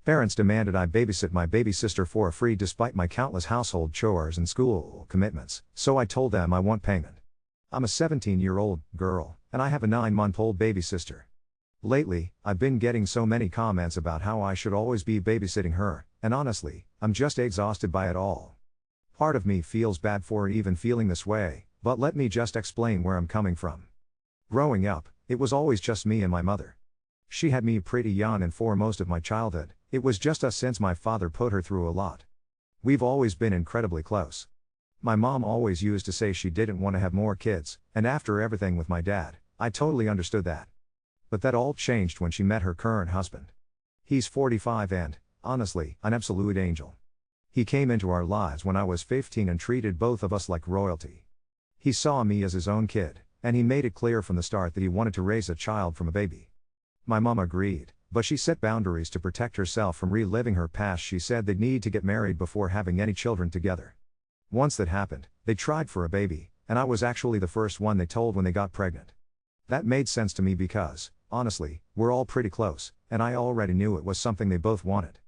Parents demanded I babysit my baby sister for free despite my countless household chores and school commitments, so I told them I want payment. I'm a 17-year-old girl, and I have a 9-month-old baby sister. Lately, I've been getting so many comments about how I should always be babysitting her, and honestly, I'm just exhausted by it all. Part of me feels bad for even feeling this way, but let me just explain where I'm coming from. Growing up, it was always just me and my mother. She had me pretty young, and for most of my childhood, it was just us since my father put her through a lot. We've always been incredibly close. My mom always used to say she didn't want to have more kids, and after everything with my dad, I totally understood that. But that all changed when she met her current husband. He's 45 and, honestly, an absolute angel. He came into our lives when I was 15 and treated both of us like royalty. He saw me as his own kid, and he made it clear from the start that he wanted to raise a child from a baby. My mom agreed, but she set boundaries to protect herself from reliving her past. She said they'd need to get married before having any children together. Once that happened, they tried for a baby, and I was actually the first one they told when they got pregnant. That made sense to me because, honestly, we're all pretty close, and I already knew it was something they both wanted.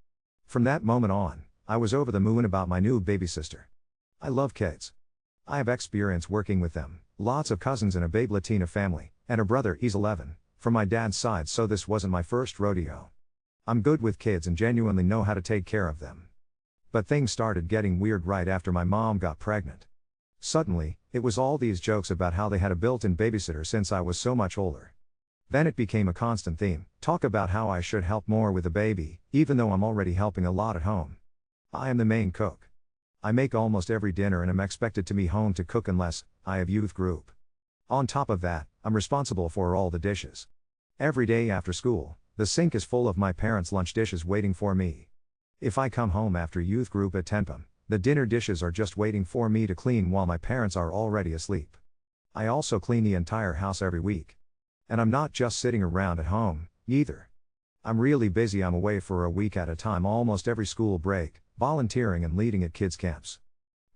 From that moment on, I was over the moon about my new baby sister. I love kids. I have experience working with them, lots of cousins in a big Latina family, and a brother, he's 11, from my dad's side, so this wasn't my first rodeo. I'm good with kids and genuinely know how to take care of them. But things started getting weird right after my mom got pregnant. Suddenly, it was all these jokes about how they had a built-in babysitter since I was so much older. Then it became a constant theme, talk about how I should help more with the baby, even though I'm already helping a lot at home. I am the main cook. I make almost every dinner and am expected to be home to cook unless I have youth group. On top of that, I'm responsible for all the dishes. Every day after school, the sink is full of my parents' lunch dishes waiting for me. If I come home after youth group at 10 p.m, the dinner dishes are just waiting for me to clean while my parents are already asleep. I also clean the entire house every week. And I'm not just sitting around at home, either. I'm really busy. I'm away for a week at a time almost every school break, volunteering and leading at kids' camps.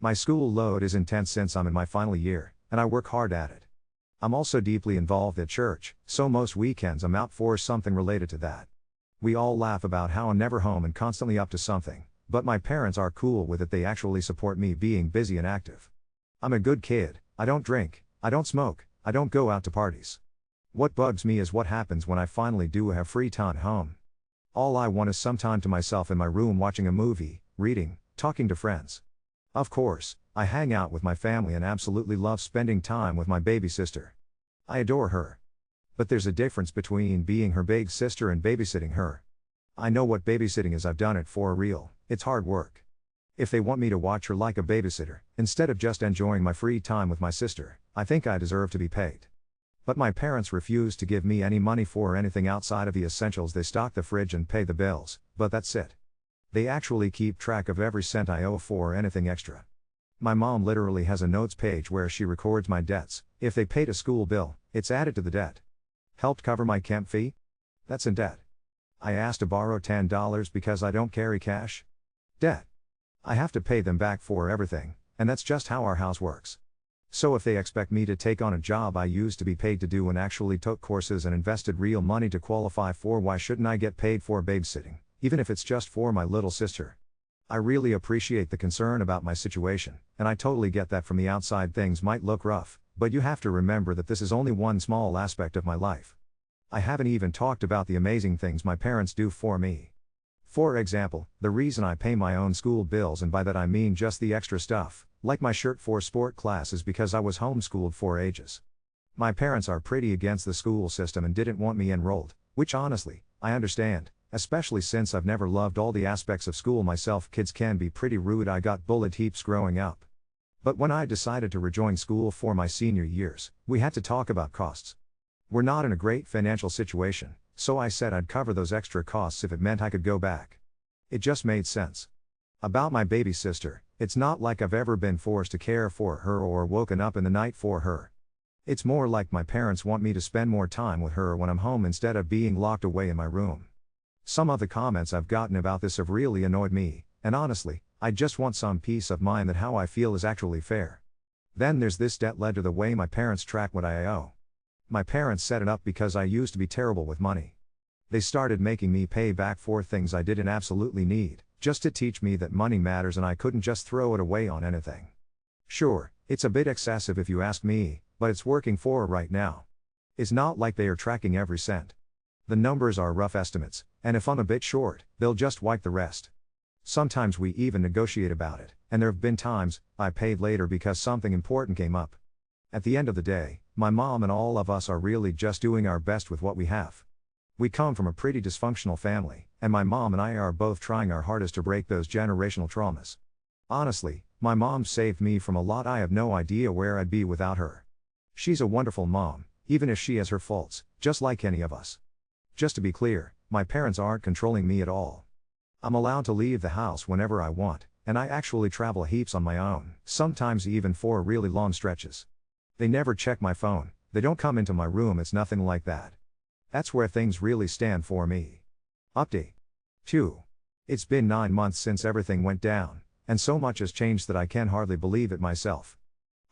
My school load is intense since I'm in my final year, and I work hard at it. I'm also deeply involved at church, so most weekends I'm out for something related to that. We all laugh about how I'm never home and constantly up to something, but my parents are cool with it. They actually support me being busy and active. I'm a good kid, I don't drink, I don't smoke, I don't go out to parties. What bugs me is what happens when I finally do have free time at home. All I want is some time to myself in my room watching a movie, reading, talking to friends. Of course, I hang out with my family and absolutely love spending time with my baby sister. I adore her. But there's a difference between being her big sister and babysitting her. I know what babysitting is. I've done it for real. It's hard work. If they want me to watch her like a babysitter, instead of just enjoying my free time with my sister, I think I deserve to be paid. But my parents refuse to give me any money for anything outside of the essentials. They stock the fridge and pay the bills, but that's it. They actually keep track of every cent I owe for anything extra. My mom literally has a notes page where she records my debts. If they paid a school bill, it's added to the debt. Helped cover my camp fee? That's in debt. I asked to borrow $10 because I don't carry cash? Debt. I have to pay them back for everything, and that's just how our house works. So if they expect me to take on a job I used to be paid to do and actually took courses and invested real money to qualify for, why shouldn't I get paid for babysitting, even if it's just for my little sister? I really appreciate the concern about my situation, and I totally get that from the outside things might look rough, but you have to remember that this is only one small aspect of my life. I haven't even talked about the amazing things my parents do for me. For example, the reason I pay my own school bills, and by that I mean just the extra stuff, like my shirt for sport class, is because I was homeschooled for ages. My parents are pretty against the school system and didn't want me enrolled, which honestly, I understand, especially since I've never loved all the aspects of school myself. Kids can be pretty rude. I got bullied heaps growing up. But when I decided to rejoin school for my senior years, we had to talk about costs. We're not in a great financial situation, so I said I'd cover those extra costs if it meant I could go back. It just made sense. About my baby sister, it's not like I've ever been forced to care for her or woken up in the night for her. It's more like my parents want me to spend more time with her when I'm home instead of being locked away in my room. Some of the comments I've gotten about this have really annoyed me, and honestly, I just want some peace of mind that how I feel is actually fair. Then there's this debt led to the way my parents track what I owe. My parents set it up because I used to be terrible with money. They started making me pay back for things I didn't absolutely need, just to teach me that money matters and I couldn't just throw it away on anything. Sure, it's a bit excessive if you ask me, but it's working for her right now. It's not like they are tracking every cent. The numbers are rough estimates, and if I'm a bit short, they'll just wipe the rest. Sometimes we even negotiate about it, and there have been times I paid later because something important came up. At the end of the day, my mom and all of us are really just doing our best with what we have. We come from a pretty dysfunctional family, and my mom and I are both trying our hardest to break those generational traumas. Honestly, my mom saved me from a lot. I have no idea where I'd be without her. She's a wonderful mom, even if she has her faults, just like any of us. Just to be clear, my parents aren't controlling me at all. I'm allowed to leave the house whenever I want, and I actually travel heaps on my own, sometimes even for really long stretches. They never check my phone, they don't come into my room, it's nothing like that. That's where things really stand for me. Update 2. It's been 9 months since everything went down, and so much has changed that I can hardly believe it myself.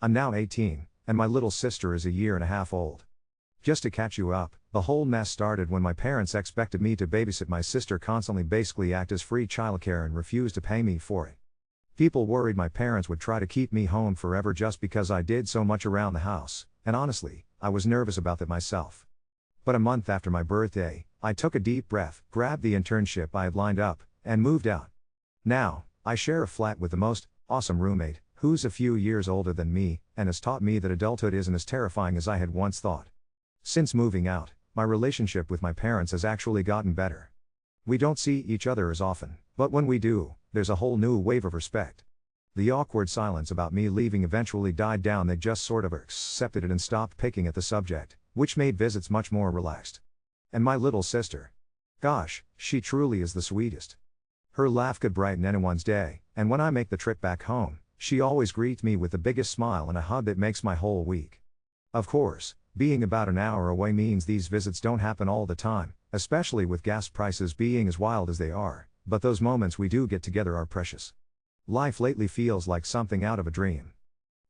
I'm now 18, and my little sister is a year and a half old. Just to catch you up, the whole mess started when my parents expected me to babysit my sister, constantly basically act as free childcare and refuse to pay me for it. People worried my parents would try to keep me home forever just because I did so much around the house, and honestly, I was nervous about that myself. But a month after my birthday, I took a deep breath, grabbed the internship I had lined up, and moved out. Now, I share a flat with the most awesome roommate, who's a few years older than me, and has taught me that adulthood isn't as terrifying as I had once thought. Since moving out, my relationship with my parents has actually gotten better. We don't see each other as often, but when we do, there's a whole new wave of respect. The awkward silence about me leaving eventually died down. They just sort of accepted it and stopped picking at the subject, which made visits much more relaxed. And my little sister. Gosh, she truly is the sweetest. Her laugh could brighten anyone's day, and when I make the trip back home, she always greets me with the biggest smile and a hug that makes my whole week. Of course, being about an hour away means these visits don't happen all the time, especially with gas prices being as wild as they are, but those moments we do get together are precious. Life lately feels like something out of a dream.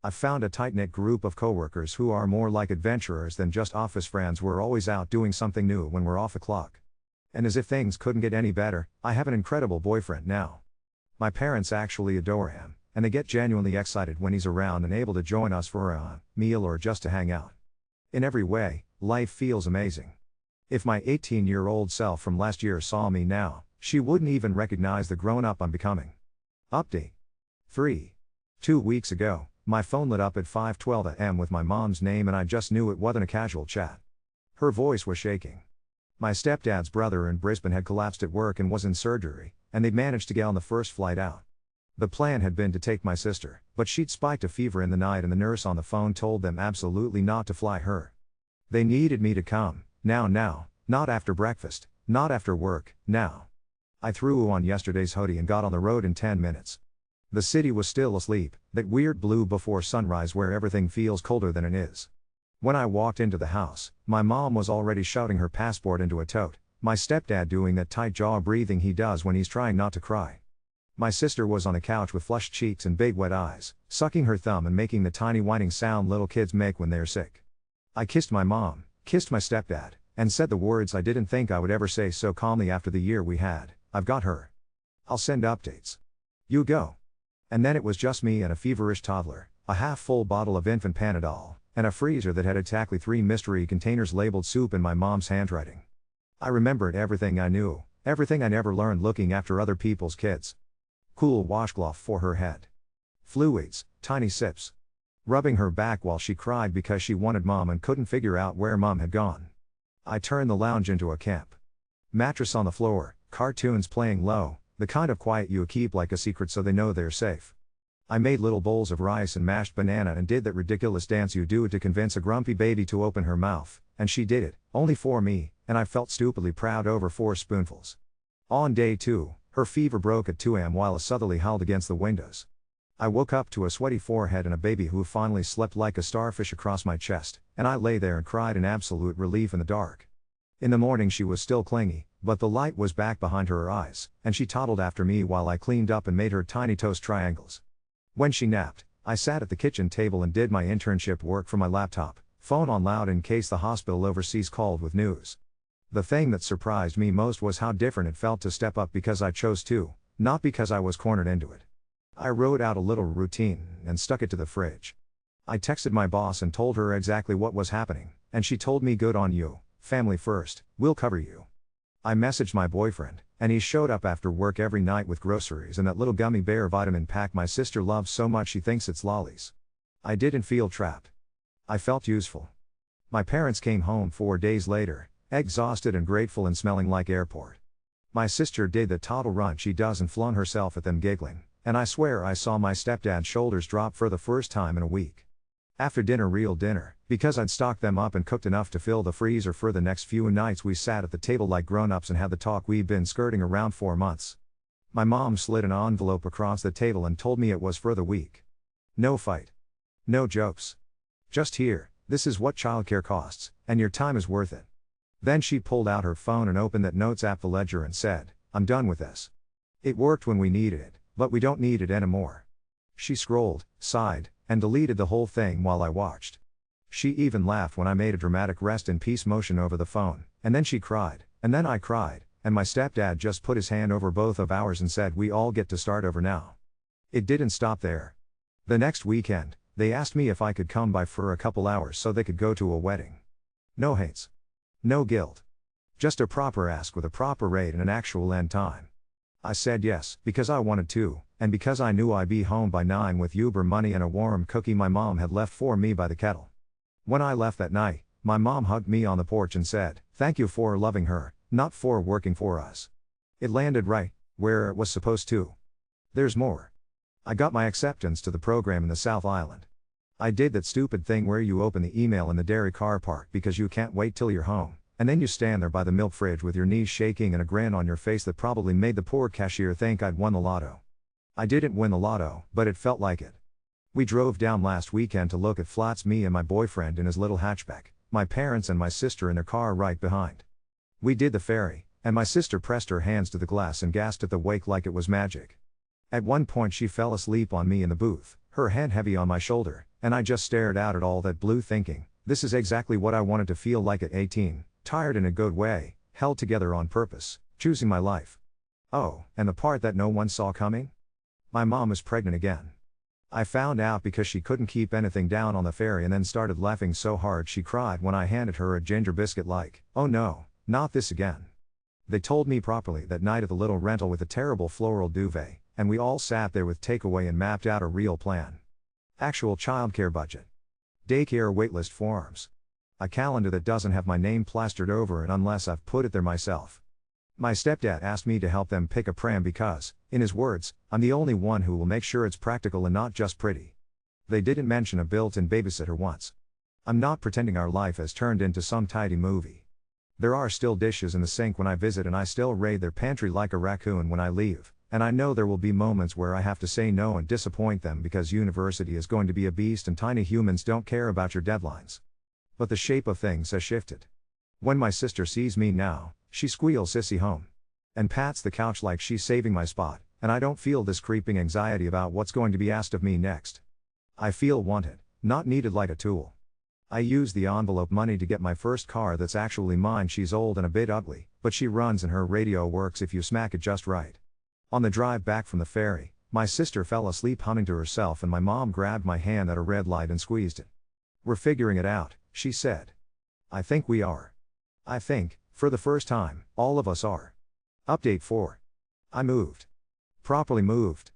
I've found a tight-knit group of coworkers who are more like adventurers than just office friends. We're always out doing something new when we're off the clock. And as if things couldn't get any better, I have an incredible boyfriend now. My parents actually adore him, and they get genuinely excited when he's around and able to join us for a meal or just to hang out. In every way, life feels amazing. If my 18-year-old self from last year saw me now, she wouldn't even recognize the grown-up I'm becoming. Update 3. 2 weeks ago, my phone lit up at 5:12 a.m. with my mom's name, and I just knew it wasn't a casual chat. Her voice was shaking. My stepdad's brother in Brisbane had collapsed at work and was in surgery, and they'd managed to get on the first flight out. The plan had been to take my sister, but she'd spiked a fever in the night and the nurse on the phone told them absolutely not to fly her. They needed me to come, now, not after breakfast, not after work, now. I threw on yesterday's hoodie and got on the road in 10 minutes. The city was still asleep, that weird blue before sunrise where everything feels colder than it is. When I walked into the house, my mom was already shoving her passport into a tote, my stepdad doing that tight jaw breathing he does when he's trying not to cry. My sister was on the couch with flushed cheeks and big wet eyes, sucking her thumb and making the tiny whining sound little kids make when they're sick. I kissed my mom, kissed my stepdad, and said the words I didn't think I would ever say so calmly after the year we had: I've got her. I'll send updates. You go. And then it was just me and a feverish toddler, a half-full bottle of infant Panadol, and a freezer that had exactly 3 mystery containers labeled soup in my mom's handwriting. I remembered everything I knew, everything I never learned looking after other people's kids. Cool washcloth for her head. Fluids, tiny sips. Rubbing her back while she cried because she wanted mom and couldn't figure out where mom had gone. I turned the lounge into a camp. Mattress on the floor, cartoons playing low, the kind of quiet you keep like a secret so they know they're safe. I made little bowls of rice and mashed banana and did that ridiculous dance you do to convince a grumpy baby to open her mouth, and she did it, only for me, and I felt stupidly proud over 4 spoonfuls. On day 2, her fever broke at 2 a.m. while a southerly howled against the windows. I woke up to a sweaty forehead and a baby who finally slept like a starfish across my chest, and I lay there and cried in absolute relief in the dark. In the morning she was still clingy, but the light was back behind her eyes, and she toddled after me while I cleaned up and made her tiny toast triangles. When she napped, I sat at the kitchen table and did my internship work from my laptop, phone on loud in case the hospital overseas called with news. The thing that surprised me most was how different it felt to step up because I chose to, not because I was cornered into it. I wrote out a little routine and stuck it to the fridge. I texted my boss and told her exactly what was happening, and she told me good on you, family first, we'll cover you. I messaged my boyfriend, and he showed up after work every night with groceries and that little gummy bear vitamin pack my sister loves so much she thinks it's lollies. I didn't feel trapped. I felt useful. My parents came home 4 days later, exhausted and grateful and smelling like airport. My sister did the toddle run she does and flung herself at them giggling, and I swear I saw my stepdad's shoulders drop for the first time in a week. After dinner, real dinner, because I'd stocked them up and cooked enough to fill the freezer for the next few nights, we sat at the table like grown-ups and had the talk we've been skirting around 4 months. My mom slid an envelope across the table and told me it was for the week. No fight. No jokes. Just here, this is what childcare costs, and your time is worth it. Then she pulled out her phone and opened that notes app, the ledger, and said, I'm done with this. It worked when we needed it, but we don't need it anymore. She scrolled, sighed, and deleted the whole thing while I watched. She even laughed when I made a dramatic rest in peace motion over the phone, and then she cried, and then I cried, and my stepdad just put his hand over both of ours and said we all get to start over now. It didn't stop there. The next weekend, they asked me if I could come by for a couple hours so they could go to a wedding. No hates. No guilt. Just a proper ask with a proper rate and an actual end time. I said yes, because I wanted to, and because I knew I'd be home by 9 with Uber money and a warm cookie my mom had left for me by the kettle. When I left that night, my mom hugged me on the porch and said, thank you for loving her, not for working for us. It landed right where it was supposed to. There's more. I got my acceptance to the program in the South Island. I did that stupid thing where you open the email in the dairy car park because you can't wait till you're home, and then you stand there by the milk fridge with your knees shaking and a grin on your face that probably made the poor cashier think I'd won the lotto. I didn't win the lotto, but it felt like it. We drove down last weekend to look at flats, me and my boyfriend in his little hatchback, my parents and my sister in their car right behind. We did the ferry, and my sister pressed her hands to the glass and gasped at the wake like it was magic. At one point she fell asleep on me in the booth, her head heavy on my shoulder, and I just stared out at all that blue thinking, this is exactly what I wanted to feel like at 18, tired in a good way, held together on purpose, choosing my life. Oh, and the part that no one saw coming? My mom is pregnant again. I found out because she couldn't keep anything down on the ferry and then started laughing so hard she cried when I handed her a ginger biscuit like, oh no, not this again. They told me properly that night at the little rental with a terrible floral duvet, and we all sat there with takeaway and mapped out a real plan. Actual childcare budget. Daycare waitlist forms. A calendar that doesn't have my name plastered over it unless I've put it there myself. My stepdad asked me to help them pick a pram because, in his words, I'm the only one who will make sure it's practical and not just pretty. They didn't mention a built-in babysitter once. I'm not pretending our life has turned into some tidy movie. There are still dishes in the sink when I visit and I still raid their pantry like a raccoon when I leave, and I know there will be moments where I have to say no and disappoint them because university is going to be a beast and tiny humans don't care about your deadlines. But the shape of things has shifted. When my sister sees me now, she squeals "Sissy home" and pats the couch like she's saving my spot, and I don't feel this creeping anxiety about what's going to be asked of me next. I feel wanted, not needed like a tool. I use the envelope money to get my first car that's actually mine. She's old and a bit ugly, but she runs and her radio works if you smack it just right. On the drive back from the ferry, my sister fell asleep humming to herself and my mom grabbed my hand at a red light and squeezed it. We're figuring it out, she said. I think we are. I think, for the first time, all of us are. Update 4. I moved. Properly moved.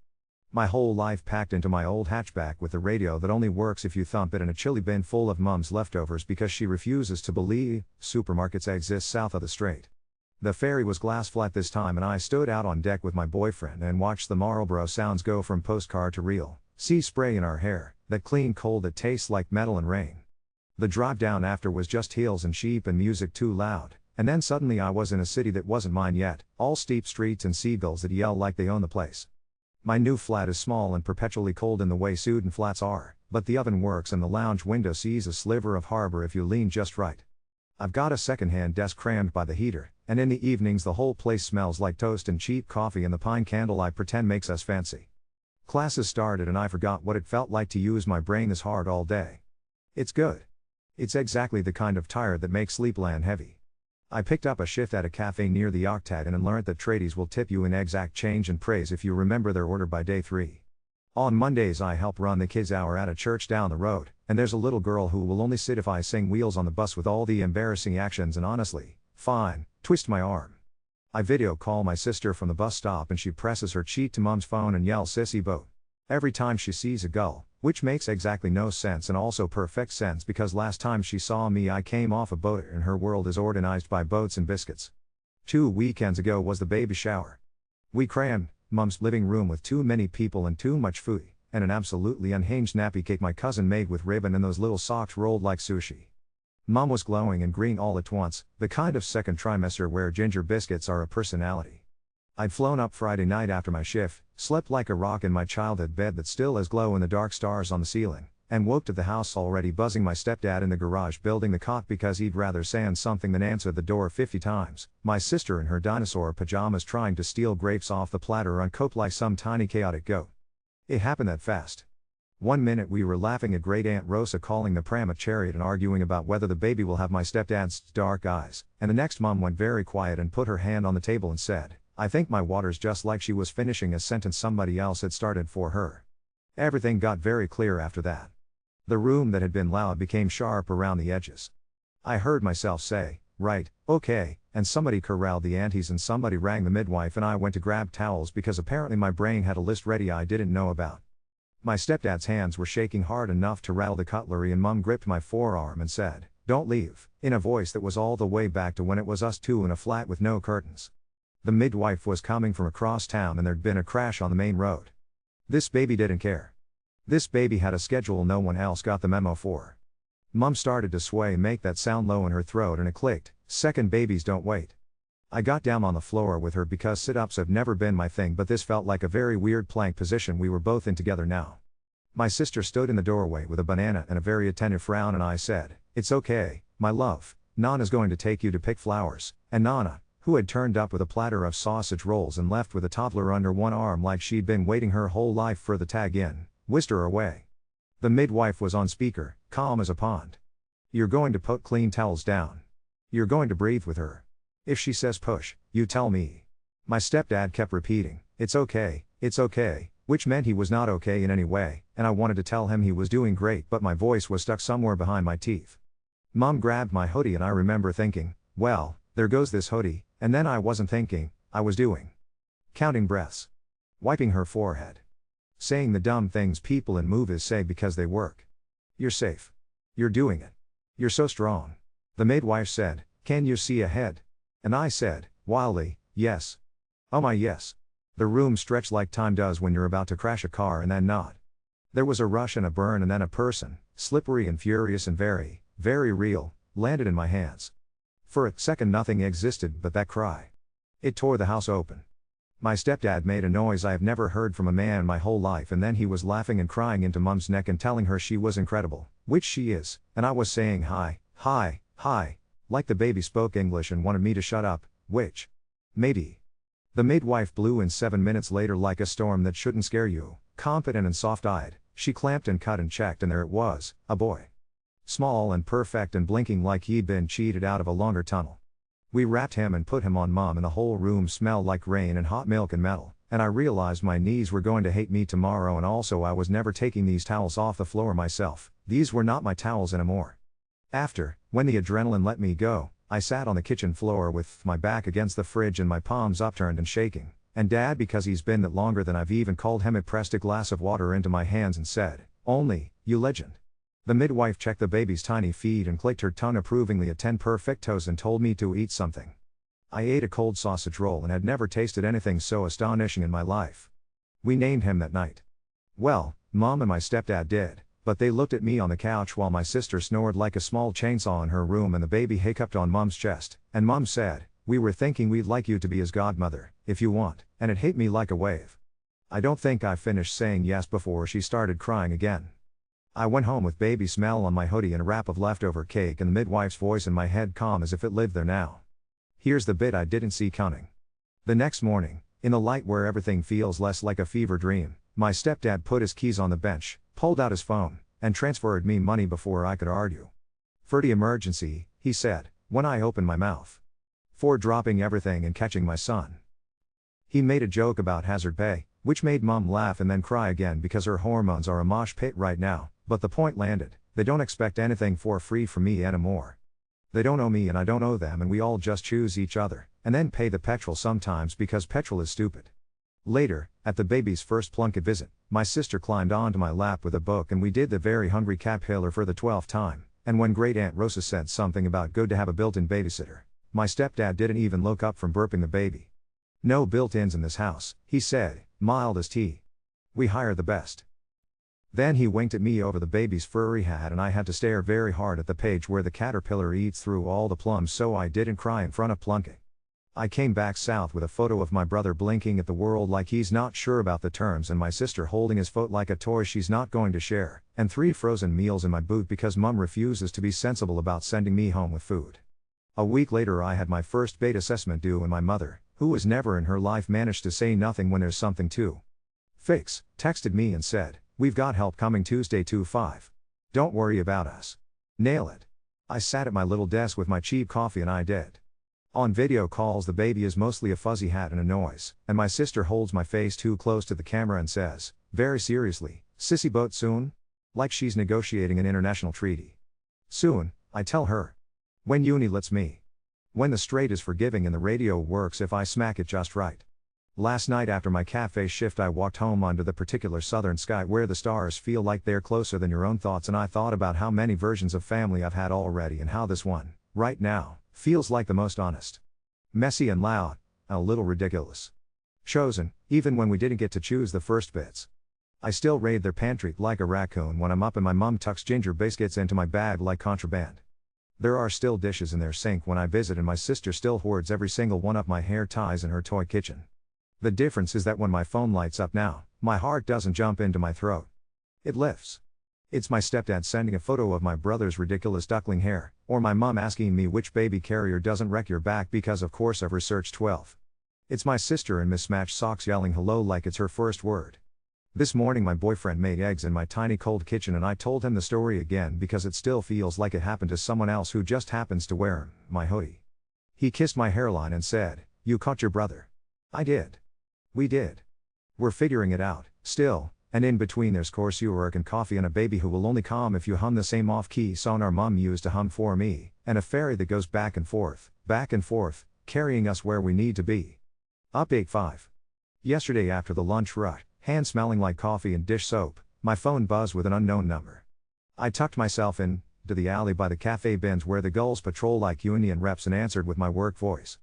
My whole life packed into my old hatchback with the radio that only works if you thump it and a chili bin full of mom's leftovers because she refuses to believe supermarkets exist south of the strait. The ferry was glass flat this time and I stood out on deck with my boyfriend and watched the Marlboro sounds go from postcard to reel, sea spray in our hair, that clean cold that tastes like metal and rain. The drive down after was just hills and sheep and music too loud, and then suddenly I was in a city that wasn't mine yet, all steep streets and seagulls that yell like they own the place. My new flat is small and perpetually cold in the way Sudan flats are, but the oven works and the lounge window sees a sliver of harbor if you lean just right. I've got a second-hand desk crammed by the heater, and in the evenings the whole place smells like toast and cheap coffee and the pine candle I pretend makes us fancy. Classes started and I forgot what it felt like to use my brain this hard all day. It's good. It's exactly the kind of tired that makes sleep land heavy. I picked up a shift at a cafe near the Octagon and learned that tradies will tip you in exact change and praise if you remember their order by day 3. On Mondays I help run the kids' hour at a church down the road, and there's a little girl who will only sit if I sing Wheels on the Bus with all the embarrassing actions and honestly, fine, twist my arm. I video call my sister from the bus stop and she presses her cheek to mom's phone and yells sissy boat. Every time she sees a gull, which makes exactly no sense and also perfect sense because last time she saw me I came off a boat and her world is organized by boats and biscuits. 2 weekends ago was the baby shower. We crammed mom's living room with too many people and too much food, and an absolutely unhinged nappy cake my cousin made with ribbon and those little socks rolled like sushi. Mom was glowing and green all at once, the kind of second trimester where ginger biscuits are a personality. I'd flown up Friday night after my shift, slept like a rock in my childhood bed that still has glow-in-the-dark stars on the ceiling, and woke to the house already buzzing, my stepdad in the garage building the cot because he'd rather say something than answer the door 50 times, my sister in her dinosaur pajamas trying to steal grapes off the platter uncooked like some tiny chaotic goat. It happened that fast. 1 minute we were laughing at great Aunt Rosa calling the pram a chariot and arguing about whether the baby will have my stepdad's dark eyes, and the next mom went very quiet and put her hand on the table and said, "I think my water's," just like she was finishing a sentence somebody else had started for her. Everything got very clear after that. The room that had been loud became sharp around the edges. I heard myself say, "Right, okay," and somebody corralled the aunties and somebody rang the midwife and I went to grab towels because apparently my brain had a list ready I didn't know about. My stepdad's hands were shaking hard enough to rattle the cutlery and Mom gripped my forearm and said, "Don't leave," in a voice that was all the way back to when it was us two in a flat with no curtains. The midwife was coming from across town and there'd been a crash on the main road. This baby didn't care. This baby had a schedule no one else got the memo for. Mom started to sway and make that sound low in her throat and it clicked, "Second babies don't wait." I got down on the floor with her because sit-ups have never been my thing, but this felt like a very weird plank position we were both in together now. My sister stood in the doorway with a banana and a very attentive frown and I said, "It's okay, my love, Nana's going to take you to pick flowers," and Nana, who had turned up with a platter of sausage rolls and left with a toddler under one arm like she'd been waiting her whole life for the tag in, whisked her away. The midwife was on speaker, calm as a pond. "You're going to put clean towels down. You're going to breathe with her. If she says push, you tell me." My stepdad kept repeating, it's okay," which meant he was not okay in any way, and I wanted to tell him he was doing great but my voice was stuck somewhere behind my teeth. Mom grabbed my hoodie and I remember thinking, well, there goes this hoodie, and then I wasn't thinking, I was doing. Counting breaths. Wiping her forehead. Saying the dumb things people in movies say because they work. "You're safe. You're doing it. You're so strong." The midwife said, "Can you see ahead?" And I said, wildly, "Yes. Oh my yes." The room stretched like time does when you're about to crash a car and then not. There was a rush and a burn and then a person, slippery and furious and very, very real, landed in my hands. For a second nothing existed but that cry. It tore the house open. My stepdad made a noise I have never heard from a man my whole life and then he was laughing and crying into Mom's neck and telling her she was incredible, which she is, and I was saying hi, like the baby spoke English and wanted me to shut up, which, maybe. The midwife blew in 7 minutes later like a storm that shouldn't scare you, confident and soft-eyed, she clamped and cut and checked and there it was, a boy. Small and perfect and blinking like he'd been cheated out of a longer tunnel. We wrapped him and put him on Mom and the whole room smelled like rain and hot milk and metal, and I realized my knees were going to hate me tomorrow and also I was never taking these towels off the floor myself, these were not my towels anymore. After, when the adrenaline let me go, I sat on the kitchen floor with my back against the fridge and my palms upturned and shaking, and Dad, because he's been that longer than I've even called him, it pressed a glass of water into my hands and said, "Only, you legend." The midwife checked the baby's tiny feet and clicked her tongue approvingly at 10 perfect toes and told me to eat something. I ate a cold sausage roll and had never tasted anything so astonishing in my life. We named him that night. Well, Mom and my stepdad did. But they looked at me on the couch while my sister snored like a small chainsaw in her room and the baby hiccuped on Mom's chest, and Mom said, "We were thinking we'd like you to be his godmother, if you want," and it hit me like a wave. I don't think I finished saying yes before she started crying again. I went home with baby smell on my hoodie and a wrap of leftover cake and the midwife's voice in my head calm as if it lived there now. Here's the bit I didn't see coming. The next morning, in the light where everything feels less like a fever dream, my stepdad put his keys on the bench, pulled out his phone, and transferred me money before I could argue. "For the emergency," he said, when I opened my mouth. for dropping everything and catching my son. He made a joke about hazard pay, which made mom laugh and then cry again because her hormones are a mosh pit right now, but the point landed. They don't expect anything for free from me anymore. They don't owe me and I don't owe them, and we all just choose each other, and then pay the petrol sometimes because petrol is stupid. Later, at the baby's first Plunkett visit, my sister climbed onto my lap with a book and we did the very hungry caterpillar for the 12th time, and when Great Aunt Rosa said something about good to have a built-in babysitter, my stepdad didn't even look up from burping the baby. No built-ins in this house, he said, mild as tea. We hire the best. Then he winked at me over the baby's furry hat and I had to stare very hard at the page where the caterpillar eats through all the plums so I didn't cry in front of Plunkett. I came back south with a photo of my brother blinking at the world like he's not sure about the terms and my sister holding his foot like a toy she's not going to share, and 3 frozen meals in my boot because mum refuses to be sensible about sending me home with food. A week later I had my first bait assessment due and my mother, who has never in her life managed to say nothing when there's something to fix, texted me and said, "We've got help coming Tuesday 2/5. Don't worry about us. Nail it." I sat at my little desk with my cheap coffee and I did. On video calls the baby is mostly a fuzzy hat and a noise, and my sister holds my face too close to the camera and says, very seriously, "Sissy boat soon?" Like she's negotiating an international treaty. Soon, I tell her. When uni lets me. When the straight is forgiving and the radio works if I smack it just right. Last night after my cafe shift I walked home under the particular southern sky where the stars feel like they're closer than your own thoughts, and I thought about how many versions of family I've had already and how this one, right now, feels like the most honest. Messy and loud, and a little ridiculous. Chosen, even when we didn't get to choose the first bits. I still raid their pantry like a raccoon when I'm up and my mum tucks ginger biscuits into my bag like contraband. There are still dishes in their sink when I visit and my sister still hoards every single one of my hair ties in her toy kitchen. The difference is that when my phone lights up now, my heart doesn't jump into my throat. It lifts. It's my stepdad sending a photo of my brother's ridiculous duckling hair, or my mum asking me which baby carrier doesn't wreck your back because of course I've researched 12. It's my sister in mismatched socks yelling hello like it's her first word. This morning my boyfriend made eggs in my tiny cold kitchen and I told him the story again because it still feels like it happened to someone else who just happens to wear my hoodie. He kissed my hairline and said, "You caught your brother." I did. We did. We're figuring it out, still, and in between there's coursework and coffee and a baby who will only calm if you hum the same off-key song our mum used to hum for me, and a ferry that goes back and forth, carrying us where we need to be. Update 5. Yesterday after the lunch rush, hand smelling like coffee and dish soap, my phone buzzed with an unknown number. I tucked myself in to the alley by the cafe bins where the gulls patrol like union reps and answered with my work voice.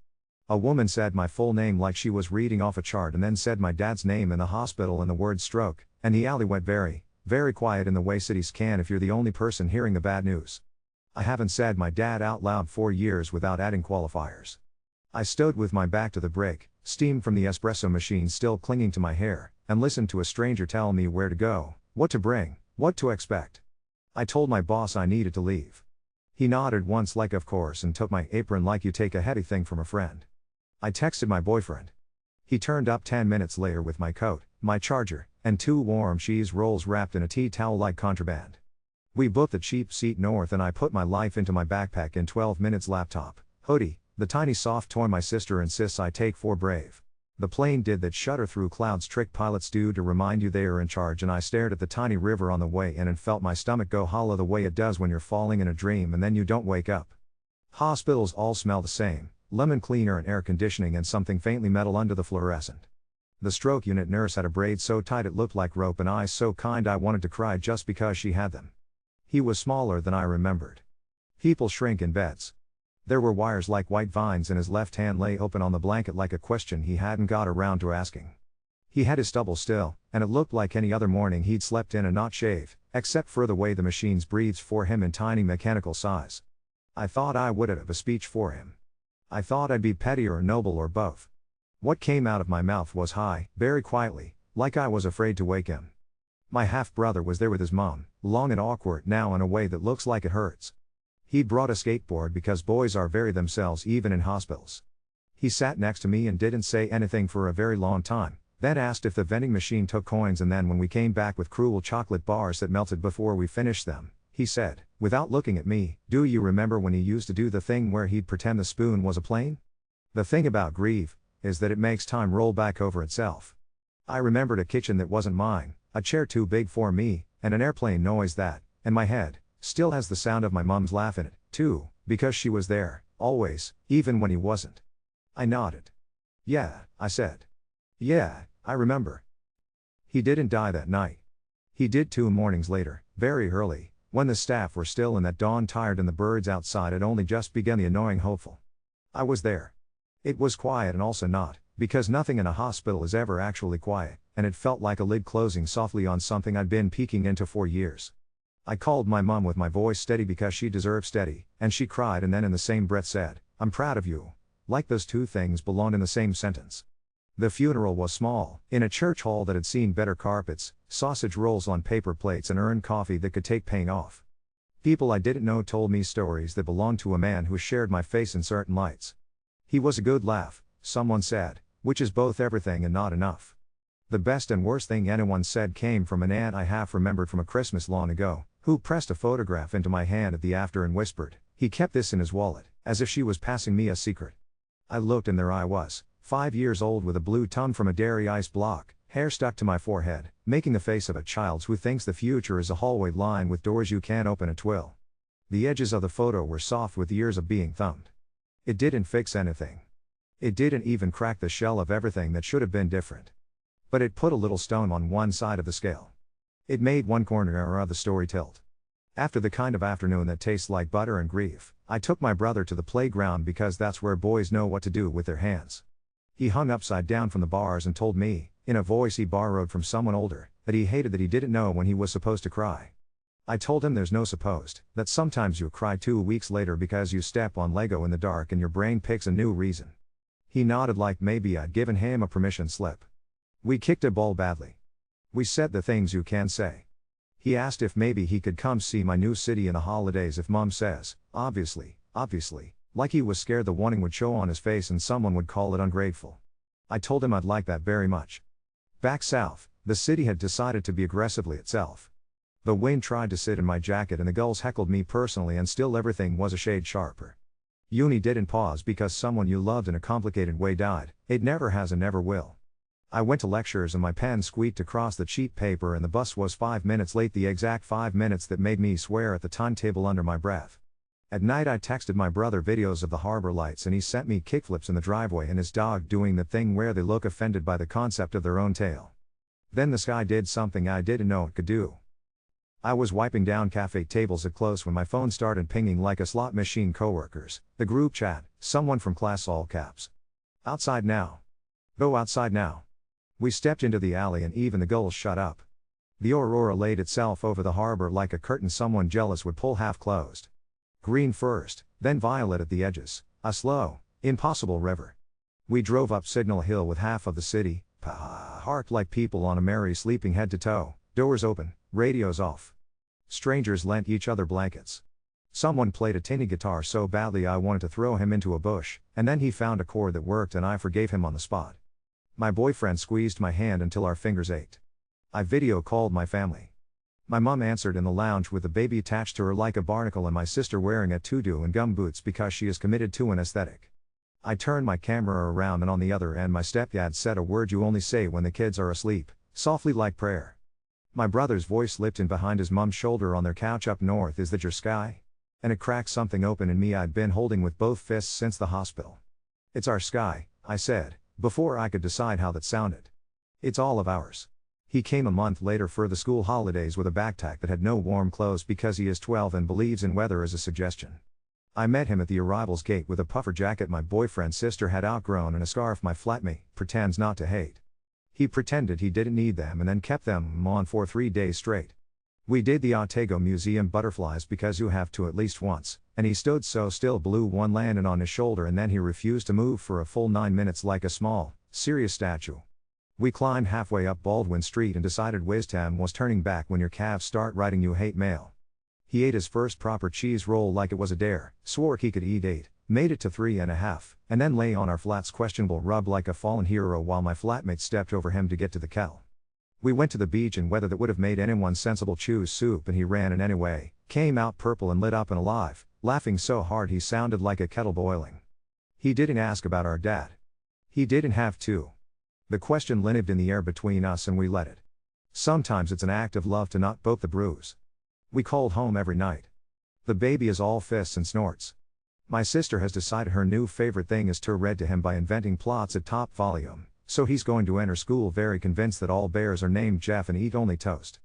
A woman said my full name like she was reading off a chart and then said my dad's name in the hospital and the word stroke, and the alley went very, very quiet in the way cities can if you're the only person hearing the bad news. I haven't said my dad out loud for years without adding qualifiers. I stood with my back to the break, steam from the espresso machine still clinging to my hair, and listened to a stranger tell me where to go, what to bring, what to expect. I told my boss I needed to leave. He nodded once like of course and took my apron like you take a heavy thing from a friend. I texted my boyfriend. He turned up 10 minutes later with my coat, my charger, and 2 warm cheese rolls wrapped in a tea towel like contraband. We booked the cheap seat north and I put my life into my backpack in 12 minutes. Laptop, hoodie, the tiny soft toy my sister insists I take for brave. The plane did that shudder through clouds trick pilots do to remind you they are in charge, and I stared at the tiny river on the way in and felt my stomach go hollow the way it does when you're falling in a dream and then you don't wake up. Hospitals all smell the same. Lemon cleaner and air conditioning and something faintly metal under the fluorescent. The stroke unit nurse had a braid so tight it looked like rope and eyes so kind I wanted to cry just because she had them. He was smaller than I remembered. People shrink in beds. There were wires like white vines and his left hand lay open on the blanket like a question he hadn't got around to asking. He had his stubble still, and it looked like any other morning he'd slept in and not shaved, except for the way the machines breathed for him in tiny mechanical sighs. I thought I would have a speech for him. I thought I'd be petty or noble or both. What came out of my mouth was high, very quietly, like I was afraid to wake him. My half-brother was there with his mom, long and awkward now in a way that looks like it hurts. He'd brought a skateboard because boys are very themselves even in hospitals. He sat next to me and didn't say anything for a very long time, then asked if the vending machine took coins, and then when we came back with cruel chocolate bars that melted before we finished them, he said, without looking at me, "Do you remember when he used to do the thing where he'd pretend the spoon was a plane?" The thing about grief is that it makes time roll back over itself. I remembered a kitchen that wasn't mine, a chair too big for me, and an airplane noise that, in my head, still has the sound of my mom's laugh in it, too, because she was there, always, even when he wasn't. I nodded. Yeah, I said. Yeah, I remember. He didn't die that night. He did 2 mornings later, very early, when the staff were still in that dawn tired and the birds outside had only just begun the annoying hopeful. I was there. It was quiet and also not, because nothing in a hospital is ever actually quiet, and it felt like a lid closing softly on something I'd been peeking into for years. I called my mom with my voice steady because she deserved steady, and she cried and then in the same breath said, "I'm proud of you." Like those two things belonged in the same sentence. The funeral was small, in a church hall that had seen better carpets, sausage rolls on paper plates and earned coffee that could take pain off. People I didn't know told me stories that belonged to a man who shared my face in certain lights. He was a good laugh, someone said, which is both everything and not enough. The best and worst thing anyone said came from an aunt I half remembered from a Christmas long ago, who pressed a photograph into my hand at the after and whispered, "He kept this in his wallet," as if she was passing me a secret. I looked and there I was, 5 years old with a blue tongue from a dairy ice block, hair stuck to my forehead, making the face of a child who thinks the future is a hallway lined with doors you can't open at twill. The edges of the photo were soft with years of being thumbed. It didn't fix anything. It didn't even crack the shell of everything that should have been different. But it put a little stone on one side of the scale. It made one corner of the story tilt. After the kind of afternoon that tastes like butter and grief, I took my brother to the playground because that's where boys know what to do with their hands. He hung upside down from the bars and told me, in a voice he borrowed from someone older, that he hated that he didn't know when he was supposed to cry. I told him there's no supposed, that sometimes you cry 2 weeks later because you step on Lego in the dark and your brain picks a new reason. He nodded like maybe I'd given him a permission slip. We kicked a ball badly. We said the things you can say. He asked if maybe he could come see my new city in the holidays if Mom says, obviously, like he was scared the warning would show on his face and someone would call it ungrateful. I told him I'd like that very much. Back south, the city had decided to be aggressively itself. The wind tried to sit in my jacket and the gulls heckled me personally and still everything was a shade sharper. Uni didn't pause because someone you loved in a complicated way died, it never has and never will. I went to lectures and my pen squeaked across the cheap paper and the bus was 5 minutes late, the exact 5 minutes that made me swear at the timetable under my breath. At night I texted my brother videos of the harbor lights and he sent me kickflips in the driveway and his dog doing the thing where they look offended by the concept of their own tail. Then the sky did something I didn't know it could do. I was wiping down cafe tables at close when my phone started pinging like a slot machine. Coworkers, the group chat, someone from class, all caps. Outside now. Go outside now. We stepped into the alley and even the gulls shut up. The aurora laid itself over the harbor like a curtain someone jealous would pull half closed. Green first, then violet at the edges, a slow, impossible river. We drove up Signal Hill with half of the city, parked like people on a merry sleeping head to toe, doors open, radios off. Strangers lent each other blankets. Someone played a tinny guitar so badly I wanted to throw him into a bush, and then he found a chord that worked and I forgave him on the spot. My boyfriend squeezed my hand until our fingers ached. I video called my family. My mom answered in the lounge with the baby attached to her like a barnacle and my sister wearing a tutu and gumboots because she is committed to an aesthetic. I turned my camera around and on the other end my stepdad said a word you only say when the kids are asleep, softly like prayer. My brother's voice slipped in behind his mom's shoulder on their couch up north. Is that your sky? And it cracked something open in me I'd been holding with both fists since the hospital. It's our sky, I said, before I could decide how that sounded. It's all of ours. He came a month later for the school holidays with a backpack that had no warm clothes because he is 12 and believes in weather as a suggestion. I met him at the arrivals gate with a puffer jacket my boyfriend's sister had outgrown and a scarf my flatmate pretends not to hate. He pretended he didn't need them and then kept them on for 3 days straight. We did the Otago Museum butterflies because you have to at least once, and he stood so still blue one landed on his shoulder and then he refused to move for a full 9 minutes like a small, serious statue. We climbed halfway up Baldwin Street and decided wisdom was turning back when your calves start writing you hate mail. He ate his first proper cheese roll like it was a dare, swore he could eat 8, made it to 3.5, and then lay on our flat's questionable rub like a fallen hero while my flatmate stepped over him to get to the kettle. We went to the beach in weather that would have made anyone sensible choose soup and he ran in anyway, came out purple and lit up and alive, laughing so hard he sounded like a kettle boiling. He didn't ask about our dad. He didn't have to. The question lived in the air between us and we let it. Sometimes it's an act of love to not poke the bruise. We called home every night. The baby is all fists and snorts. My sister has decided her new favorite thing is to read to him by inventing plots at top volume, so he's going to enter school very convinced that all bears are named Jeff and eat only toast.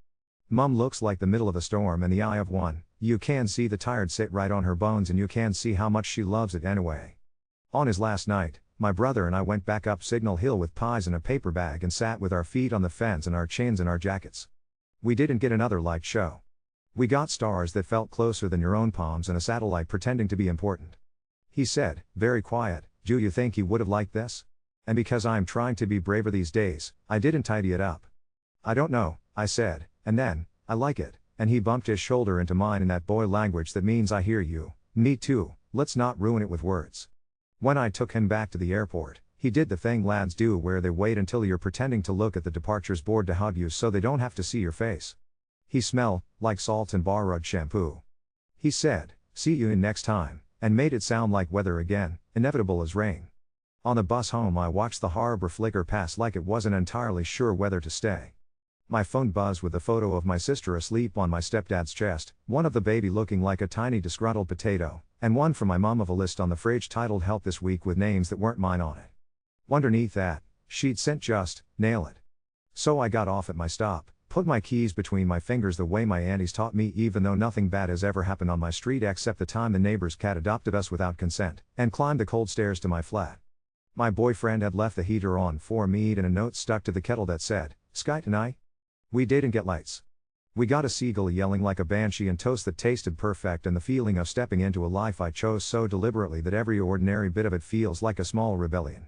Mum looks like the middle of a storm in the eye of one. You can see the tired sit right on her bones and you can see how much she loves it anyway. On his last night, my brother and I went back up Signal Hill with pies in a paper bag and sat with our feet on the fence and our chins in our jackets. We didn't get another light show. We got stars that felt closer than your own palms and a satellite pretending to be important. He said, very quiet, "Do you think he would have liked this?" And because I'm trying to be braver these days, I didn't tidy it up. "I don't know," I said, and then, "I like it," and he bumped his shoulder into mine in that boy language that means I hear you, me too, let's not ruin it with words. When I took him back to the airport, he did the thing lads do where they wait until you're pretending to look at the departures board to hug you so they don't have to see your face. He smelled like salt and borrowed shampoo. He said, "See you next time," and made it sound like weather again, inevitable as rain. On the bus home I watched the harbor flicker past like it wasn't entirely sure whether to stay. My phone buzzed with a photo of my sister asleep on my stepdad's chest, one of the baby looking like a tiny disgruntled potato, and one from my mom of a list on the fridge titled Help This Week with names that weren't mine on it. Underneath that, she'd sent just, "Nail it." So I got off at my stop, put my keys between my fingers the way my aunties taught me even though nothing bad has ever happened on my street except the time the neighbor's cat adopted us without consent, and climbed the cold stairs to my flat. My boyfriend had left the heater on for me and a note stuck to the kettle that said, "Sky tonight?" We didn't get lights. We got a seagull yelling like a banshee and toast that tasted perfect and the feeling of stepping into a life I chose so deliberately that every ordinary bit of it feels like a small rebellion.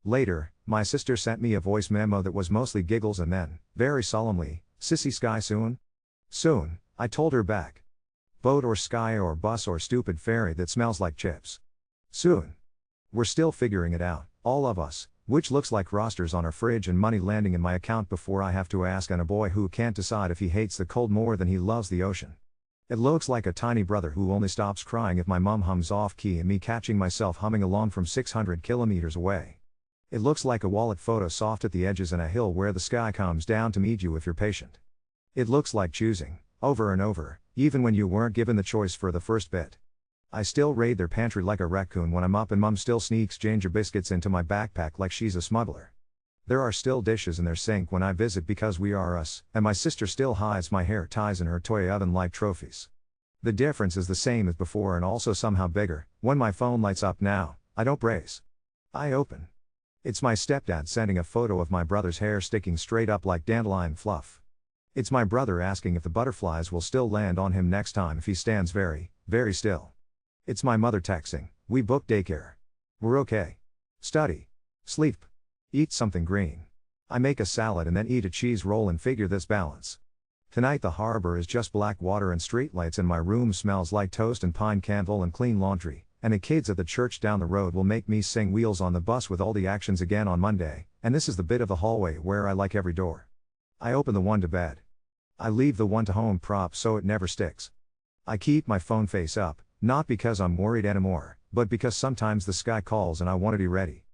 Later, my sister sent me a voice memo that was mostly giggles and then, very solemnly, "Sissy Sky soon?" "Soon," I told her back. "Boat or sky or bus or stupid ferry that smells like chips." "Soon." We're still figuring it out, all of us, which looks like rosters on a fridge and money landing in my account before I have to ask, and a boy who can't decide if he hates the cold more than he loves the ocean. It looks like a tiny brother who only stops crying if my mom hums off key and me catching myself humming along from 600 kilometers away. It looks like a wallet photo soft at the edges and a hill where the sky comes down to meet you if you're patient. It looks like choosing, over and over, even when you weren't given the choice for the first bit. I still raid their pantry like a raccoon when I'm up and mom still sneaks ginger biscuits into my backpack like she's a smuggler. There are still dishes in their sink when I visit because we are us, and my sister still hides my hair ties in her toy oven like trophies. The difference is the same as before and also somehow bigger. When my phone lights up now, I don't brace. I open. It's my stepdad sending a photo of my brother's hair sticking straight up like dandelion fluff. It's my brother asking if the butterflies will still land on him next time if he stands very, very still. It's my mother texting, "We booked daycare. We're okay. Study. Sleep. Eat something green." I make a salad and then eat a cheese roll and figure this balance. Tonight the harbor is just black water and streetlights and my room smells like toast and pine candle and clean laundry, and the kids at the church down the road will make me sing Wheels on the Bus with all the actions again on Monday, and this is the bit of the hallway where I like every door. I open the one to bed. I leave the one to home prop so it never sticks. I keep my phone face up, not because I'm worried anymore, but because sometimes the sky calls and I want to be ready.